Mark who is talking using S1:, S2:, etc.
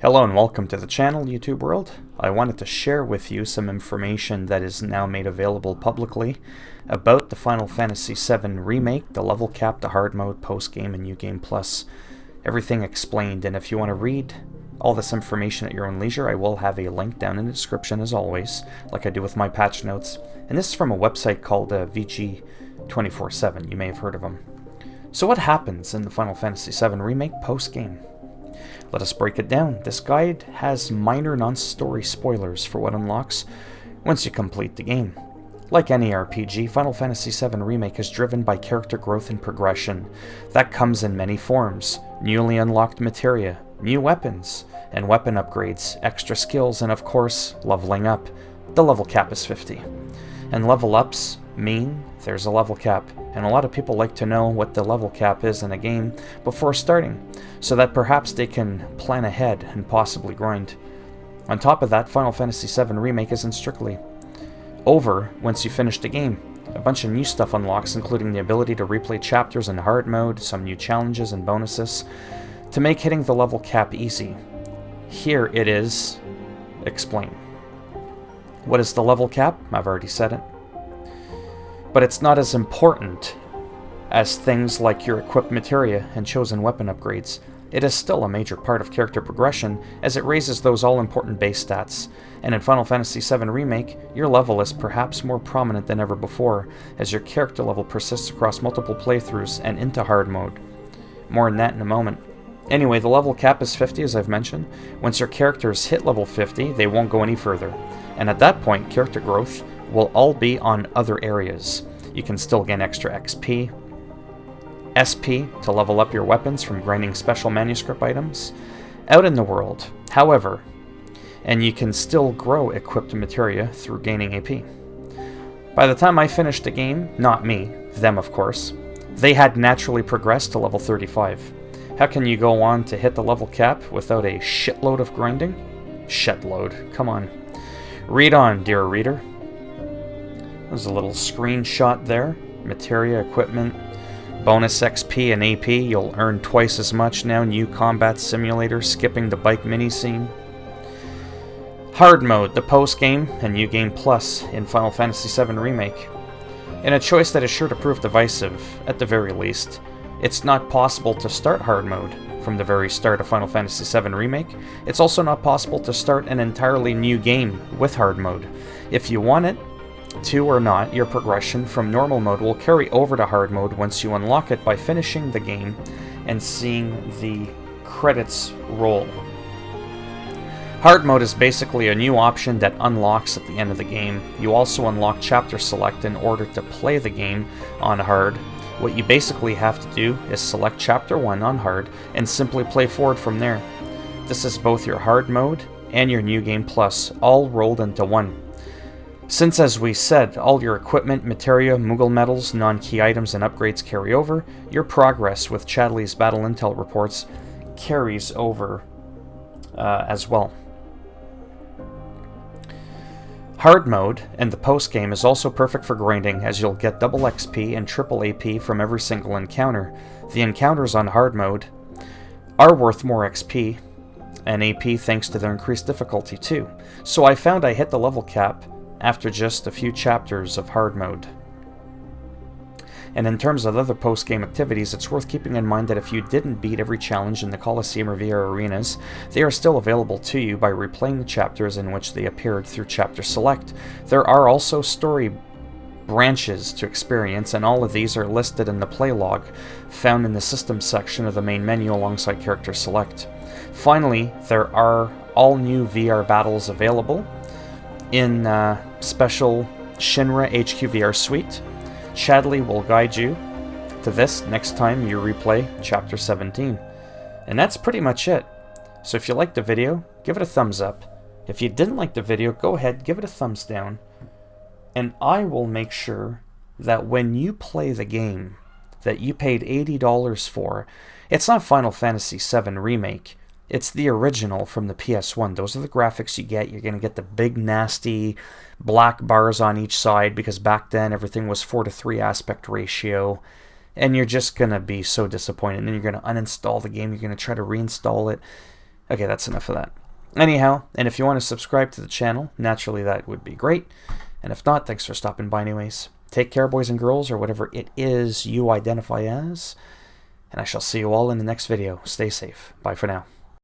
S1: Hello and welcome to the channel, YouTube world. I wanted to share with you some information that is now made available publicly about the Final Fantasy VII Remake, the level cap, the hard mode, post-game, and New Game Plus. Everything explained, and if you want to read all this information at your own leisure, I will have a link down in the description as always, like I do with my patch notes. And this is from a website called VG247, you may have heard of them. So what happens in the Final Fantasy VII Remake post-game? Let us break it down. This guide has minor non-story spoilers for what unlocks once you complete the game. Like any RPG, Final Fantasy VII Remake is driven by character growth and progression. That comes in many forms: newly unlocked materia, new weapons, and weapon upgrades, extra skills, and of course, leveling up. The level cap is 50. And level ups mean there's a level cap, and a lot of people like to know what the level cap is in a game before starting, so that perhaps they can plan ahead and possibly grind. On top of that, Final Fantasy VII Remake isn't strictly over once you finish the game. A bunch of new stuff unlocks, including the ability to replay chapters in hard mode, some new challenges and bonuses, to make hitting the level cap easy. Here it is. Explain. What is the level cap? I've already said it. But it's not as important as things like your equipped materia and chosen weapon upgrades. It is still a major part of character progression, as it raises those all-important base stats. And in Final Fantasy VII Remake, your level is perhaps more prominent than ever before, as your character level persists across multiple playthroughs and into hard mode. More on that in a moment. Anyway, the level cap is 50, as I've mentioned. Once your characters hit level 50, they won't go any further. And at that point, character growth will all be on other areas. You can still gain extra XP, SP to level up your weapons from grinding special manuscript items out in the world, however, and you can still grow equipped materia through gaining AP. By the time I finished the game, not me, them of course, they had naturally progressed to level 35. How can you go on to hit the level cap without a shitload of grinding? Shitload, come on. Read on, dear reader. There's a little screenshot there. Materia, equipment, bonus XP and AP. You'll earn twice as much now. New combat simulator, skipping the bike mini scene. Hard mode, the post-game and New Game Plus in Final Fantasy VII Remake. In a choice that is sure to prove divisive, at the very least. It's not possible to start hard mode from the very start of Final Fantasy VII Remake. It's also not possible to start an entirely new game with hard mode. If you want it to or not, your progression from normal mode will carry over to hard mode once you unlock it by finishing the game and seeing the credits roll. Hard mode is basically a new option that unlocks at the end of the game. You also unlock chapter select in order to play the game on hard. What you basically have to do is select chapter 1 on hard and simply play forward from there. This is both your hard mode and your New Game Plus, all rolled into one. Since, as we said, all your equipment, materia, Moogle medals, non-key items, and upgrades carry over, your progress with Chadley's battle intel reports carries over as well. Hard mode and the post-game is also perfect for grinding, as you'll get double XP and triple AP from every single encounter. The encounters on hard mode are worth more XP and AP thanks to their increased difficulty too. So I found I hit the level cap after just a few chapters of hard mode. And in terms of other post-game activities, it's worth keeping in mind that if you didn't beat every challenge in the Colosseum or VR arenas, they are still available to you by replaying the chapters in which they appeared through chapter select. There are also story branches to experience, and all of these are listed in the play log found in the system section of the main menu alongside character select. Finally, there are all new VR battles available in special Shinra HQ VR suite. Chadley will guide you to this next time you replay Chapter 17. And that's pretty much it. So if you liked the video, give it a thumbs up. If you didn't like the video, go ahead, give it a thumbs down. And I will make sure that when you play the game that you paid $80 for, it's not Final Fantasy VII Remake. It's the original from the PS1. Those are the graphics you get. You're going to get the big, nasty black bars on each side, because back then everything was 4:3 aspect ratio. And you're just going to be so disappointed. And then you're going to uninstall the game. You're going to try to reinstall it. Okay, that's enough of that. Anyhow, and if you want to subscribe to the channel, naturally that would be great. And if not, thanks for stopping by anyways. Take care, boys and girls, or whatever it is you identify as. And I shall see you all in the next video. Stay safe. Bye for now.